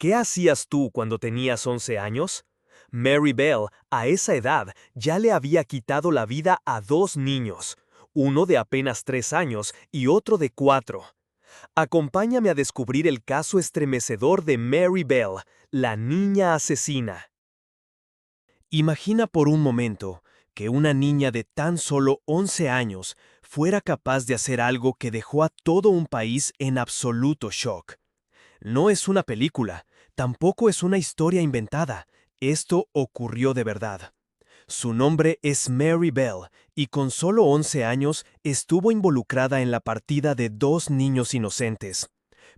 ¿Qué hacías tú cuando tenías 11 años? Mary Bell, a esa edad, ya le había quitado la vida a 2 niños, uno de apenas 3 años y otro de 4. Acompáñame a descubrir el caso estremecedor de Mary Bell, la niña asesina. Imagina por un momento que una niña de tan solo 11 años fuera capaz de hacer algo que dejó a todo un país en absoluto shock. No es una película, tampoco es una historia inventada. Esto ocurrió de verdad. Su nombre es Mary Bell y con solo 11 años estuvo involucrada en la partida de 2 niños inocentes.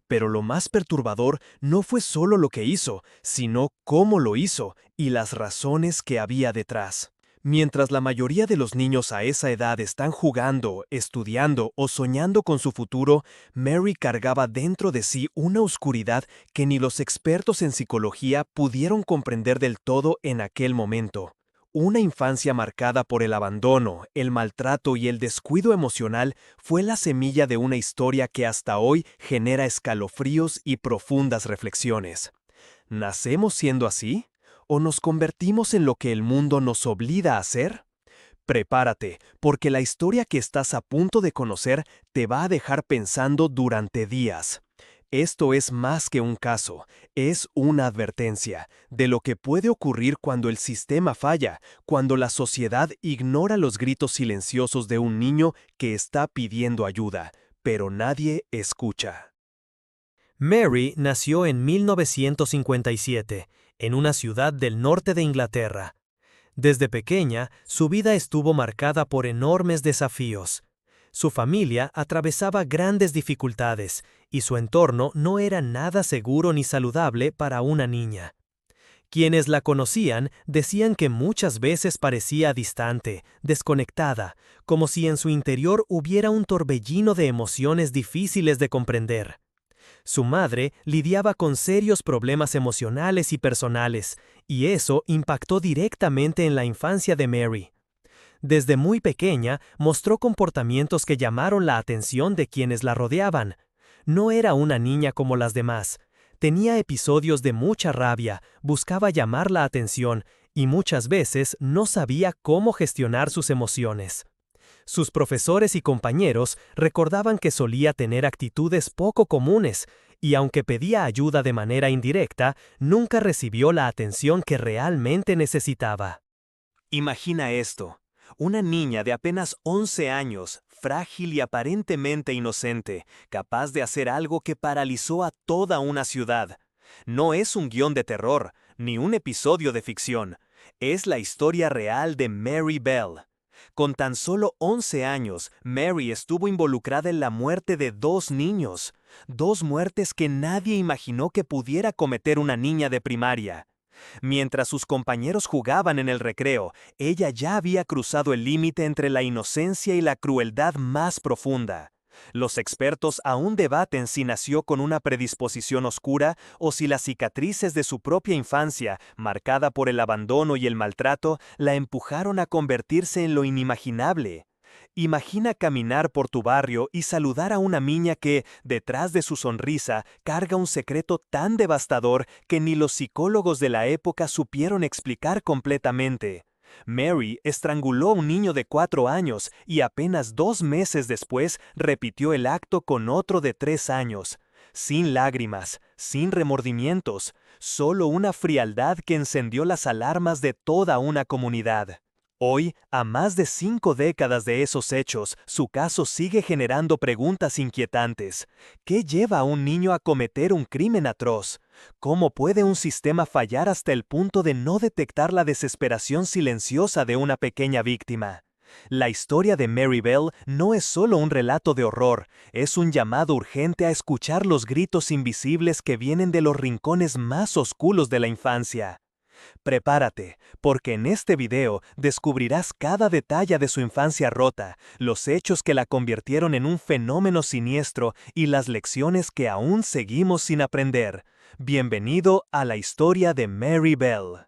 Pero lo más perturbador no fue solo lo que hizo, sino cómo lo hizo y las razones que había detrás. Mientras la mayoría de los niños a esa edad están jugando, estudiando o soñando con su futuro, Mary cargaba dentro de sí una oscuridad que ni los expertos en psicología pudieron comprender del todo en aquel momento. Una infancia marcada por el abandono, el maltrato y el descuido emocional fue la semilla de una historia que hasta hoy genera escalofríos y profundas reflexiones. ¿Nacemos siendo así? ¿O nos convertimos en lo que el mundo nos obliga a hacer? Prepárate, porque la historia que estás a punto de conocer te va a dejar pensando durante días. Esto es más que un caso, es una advertencia de lo que puede ocurrir cuando el sistema falla, cuando la sociedad ignora los gritos silenciosos de un niño que está pidiendo ayuda, pero nadie escucha. Mary nació en 1957, en una ciudad del norte de Inglaterra. Desde pequeña, su vida estuvo marcada por enormes desafíos. Su familia atravesaba grandes dificultades y su entorno no era nada seguro ni saludable para una niña. Quienes la conocían decían que muchas veces parecía distante, desconectada, como si en su interior hubiera un torbellino de emociones difíciles de comprender. Su madre lidiaba con serios problemas emocionales y personales, y eso impactó directamente en la infancia de Mary. Desde muy pequeña mostró comportamientos que llamaron la atención de quienes la rodeaban. No era una niña como las demás. Tenía episodios de mucha rabia, buscaba llamar la atención y muchas veces no sabía cómo gestionar sus emociones. Sus profesores y compañeros recordaban que solía tener actitudes poco comunes y aunque pedía ayuda de manera indirecta, nunca recibió la atención que realmente necesitaba. Imagina esto. Una niña de apenas 11 años, frágil y aparentemente inocente, capaz de hacer algo que paralizó a toda una ciudad. No es un guión de terror, ni un episodio de ficción. Es la historia real de Mary Bell. Con tan solo 11 años, Mary estuvo involucrada en la muerte de 2 niños. 2 muertes que nadie imaginó que pudiera cometer una niña de primaria. Mientras sus compañeros jugaban en el recreo, ella ya había cruzado el límite entre la inocencia y la crueldad más profunda. Los expertos aún debaten si nació con una predisposición oscura o si las cicatrices de su propia infancia, marcada por el abandono y el maltrato, la empujaron a convertirse en lo inimaginable. Imagina caminar por tu barrio y saludar a una niña que, detrás de su sonrisa, carga un secreto tan devastador que ni los psicólogos de la época supieron explicar completamente. Mary estranguló a un niño de 4 años y apenas 2 meses después repitió el acto con otro de 3 años. Sin lágrimas, sin remordimientos, solo una frialdad que encendió las alarmas de toda una comunidad. Hoy, a más de 5 décadas de esos hechos, su caso sigue generando preguntas inquietantes. ¿Qué lleva a un niño a cometer un crimen atroz? ¿Cómo puede un sistema fallar hasta el punto de no detectar la desesperación silenciosa de una pequeña víctima? La historia de Mary Bell no es solo un relato de horror, es un llamado urgente a escuchar los gritos invisibles que vienen de los rincones más oscuros de la infancia. Prepárate, porque en este video descubrirás cada detalle de su infancia rota, los hechos que la convirtieron en un fenómeno siniestro y las lecciones que aún seguimos sin aprender. Bienvenido a la historia de Mary Bell.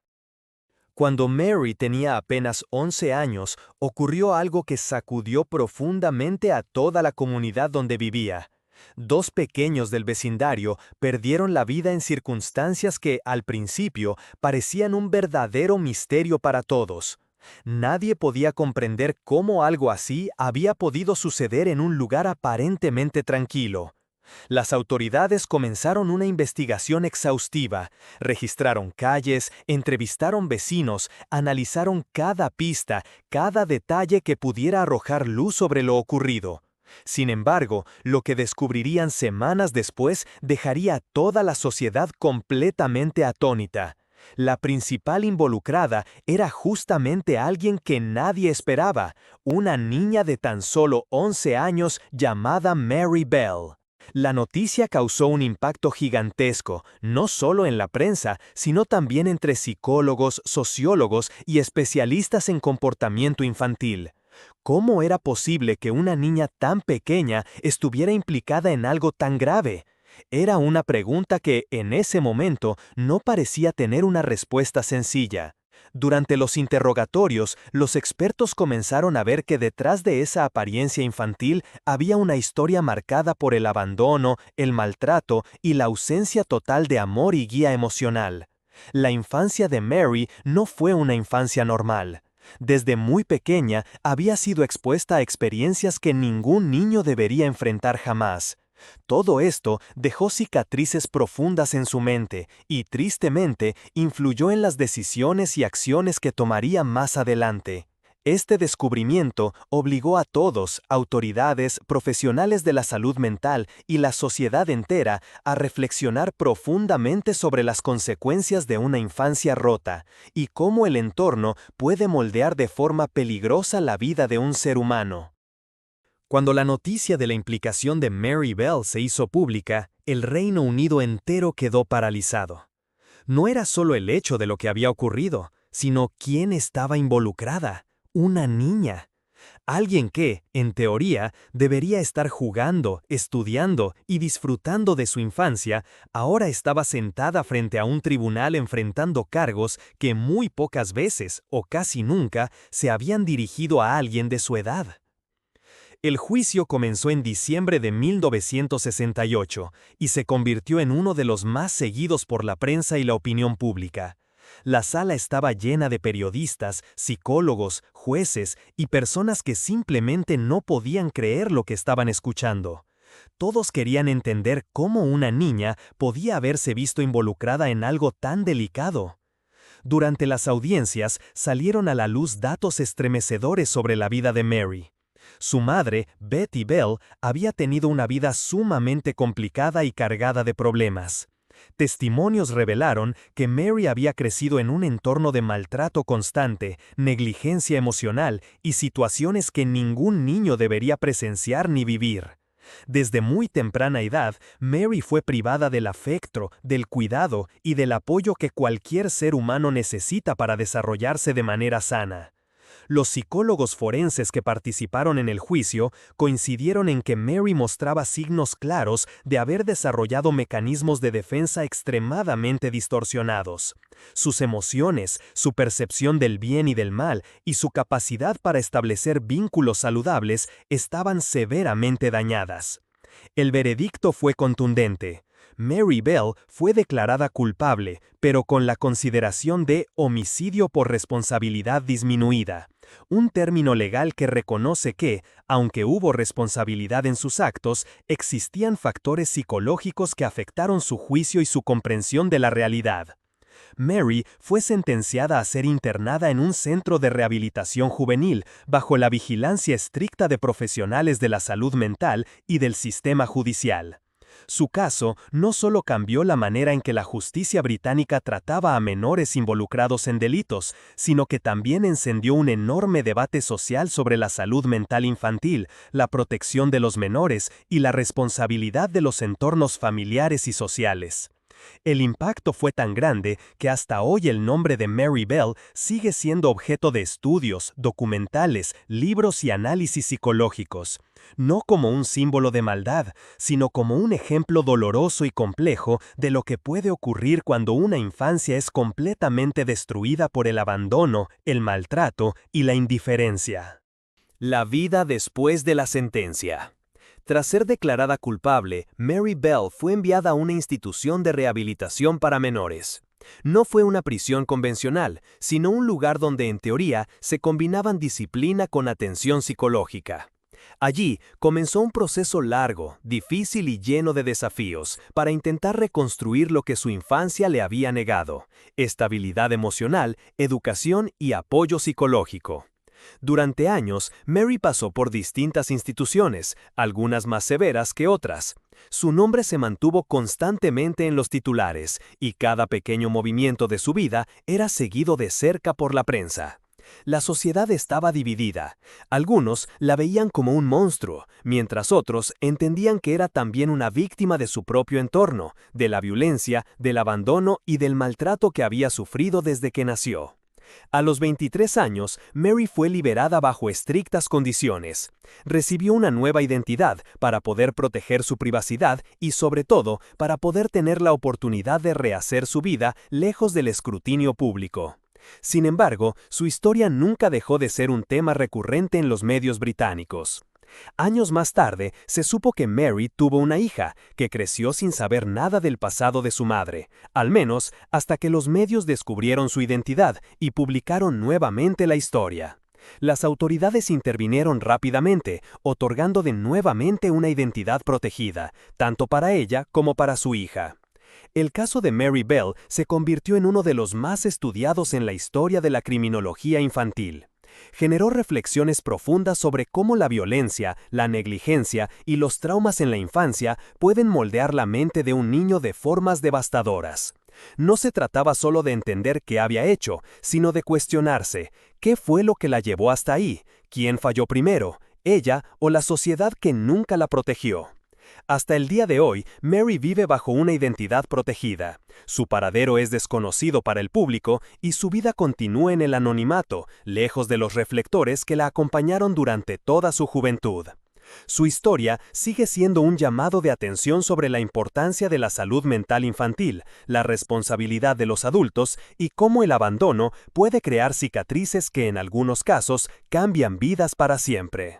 Cuando Mary tenía apenas 11 años, ocurrió algo que sacudió profundamente a toda la comunidad donde vivía. 2 pequeños del vecindario perdieron la vida en circunstancias que, al principio, parecían un verdadero misterio para todos. Nadie podía comprender cómo algo así había podido suceder en un lugar aparentemente tranquilo. Las autoridades comenzaron una investigación exhaustiva, registraron calles, entrevistaron vecinos, analizaron cada pista, cada detalle que pudiera arrojar luz sobre lo ocurrido. Sin embargo, lo que descubrirían semanas después dejaría a toda la sociedad completamente atónita. La principal involucrada era justamente alguien que nadie esperaba, una niña de tan solo 11 años llamada Mary Bell. La noticia causó un impacto gigantesco, no solo en la prensa, sino también entre psicólogos, sociólogos y especialistas en comportamiento infantil. ¿Cómo era posible que una niña tan pequeña estuviera implicada en algo tan grave? Era una pregunta que, en ese momento, no parecía tener una respuesta sencilla. Durante los interrogatorios, los expertos comenzaron a ver que detrás de esa apariencia infantil había una historia marcada por el abandono, el maltrato y la ausencia total de amor y guía emocional. La infancia de Mary no fue una infancia normal. Desde muy pequeña había sido expuesta a experiencias que ningún niño debería enfrentar jamás. Todo esto dejó cicatrices profundas en su mente y, tristemente, influyó en las decisiones y acciones que tomaría más adelante. Este descubrimiento obligó a todos, autoridades, profesionales de la salud mental y la sociedad entera, a reflexionar profundamente sobre las consecuencias de una infancia rota y cómo el entorno puede moldear de forma peligrosa la vida de un ser humano. Cuando la noticia de la implicación de Mary Bell se hizo pública, el Reino Unido entero quedó paralizado. No era solo el hecho de lo que había ocurrido, sino quién estaba involucrada: una niña. Alguien que, en teoría, debería estar jugando, estudiando y disfrutando de su infancia, ahora estaba sentada frente a un tribunal enfrentando cargos que muy pocas veces, o casi nunca, se habían dirigido a alguien de su edad. El juicio comenzó en diciembre de 1968 y se convirtió en uno de los más seguidos por la prensa y la opinión pública. La sala estaba llena de periodistas, psicólogos, jueces y personas que simplemente no podían creer lo que estaban escuchando. Todos querían entender cómo una niña podía haberse visto involucrada en algo tan delicado. Durante las audiencias salieron a la luz datos estremecedores sobre la vida de Mary. Su madre, Betty Bell, había tenido una vida sumamente complicada y cargada de problemas. Testimonios revelaron que Mary había crecido en un entorno de maltrato constante, negligencia emocional y situaciones que ningún niño debería presenciar ni vivir. Desde muy temprana edad, Mary fue privada del afecto, del cuidado y del apoyo que cualquier ser humano necesita para desarrollarse de manera sana. Los psicólogos forenses que participaron en el juicio coincidieron en que Mary mostraba signos claros de haber desarrollado mecanismos de defensa extremadamente distorsionados. Sus emociones, su percepción del bien y del mal y su capacidad para establecer vínculos saludables estaban severamente dañadas. El veredicto fue contundente. Mary Bell fue declarada culpable, pero con la consideración de homicidio por responsabilidad disminuida, un término legal que reconoce que, aunque hubo responsabilidad en sus actos, existían factores psicológicos que afectaron su juicio y su comprensión de la realidad. Mary fue sentenciada a ser internada en un centro de rehabilitación juvenil bajo la vigilancia estricta de profesionales de la salud mental y del sistema judicial. Su caso no solo cambió la manera en que la justicia británica trataba a menores involucrados en delitos, sino que también encendió un enorme debate social sobre la salud mental infantil, la protección de los menores y la responsabilidad de los entornos familiares y sociales. El impacto fue tan grande que hasta hoy el nombre de Mary Bell sigue siendo objeto de estudios, documentales, libros y análisis psicológicos, no como un símbolo de maldad, sino como un ejemplo doloroso y complejo de lo que puede ocurrir cuando una infancia es completamente destruida por el abandono, el maltrato y la indiferencia. La vida después de la sentencia. Tras ser declarada culpable, Mary Bell fue enviada a una institución de rehabilitación para menores. No fue una prisión convencional, sino un lugar donde en teoría se combinaban disciplina con atención psicológica. Allí comenzó un proceso largo, difícil y lleno de desafíos para intentar reconstruir lo que su infancia le había negado: estabilidad emocional, educación y apoyo psicológico. Durante años, Mary pasó por distintas instituciones, algunas más severas que otras. Su nombre se mantuvo constantemente en los titulares, y cada pequeño movimiento de su vida era seguido de cerca por la prensa. La sociedad estaba dividida. Algunos la veían como un monstruo, mientras otros entendían que era también una víctima de su propio entorno, de la violencia, del abandono y del maltrato que había sufrido desde que nació. A los 23 años, Mary fue liberada bajo estrictas condiciones. Recibió una nueva identidad para poder proteger su privacidad y, sobre todo, para poder tener la oportunidad de rehacer su vida lejos del escrutinio público. Sin embargo, su historia nunca dejó de ser un tema recurrente en los medios británicos. Años más tarde, se supo que Mary tuvo una hija, que creció sin saber nada del pasado de su madre, al menos hasta que los medios descubrieron su identidad y publicaron nuevamente la historia. Las autoridades intervinieron rápidamente, otorgando nuevamente una identidad protegida, tanto para ella como para su hija. El caso de Mary Bell se convirtió en uno de los más estudiados en la historia de la criminología infantil. Generó reflexiones profundas sobre cómo la violencia, la negligencia y los traumas en la infancia pueden moldear la mente de un niño de formas devastadoras. No se trataba solo de entender qué había hecho, sino de cuestionarse: ¿qué fue lo que la llevó hasta ahí? ¿Quién falló primero? ¿Ella o la sociedad que nunca la protegió? Hasta el día de hoy, Mary vive bajo una identidad protegida. Su paradero es desconocido para el público y su vida continúa en el anonimato, lejos de los reflectores que la acompañaron durante toda su juventud. Su historia sigue siendo un llamado de atención sobre la importancia de la salud mental infantil, la responsabilidad de los adultos y cómo el abandono puede crear cicatrices que en algunos casos cambian vidas para siempre.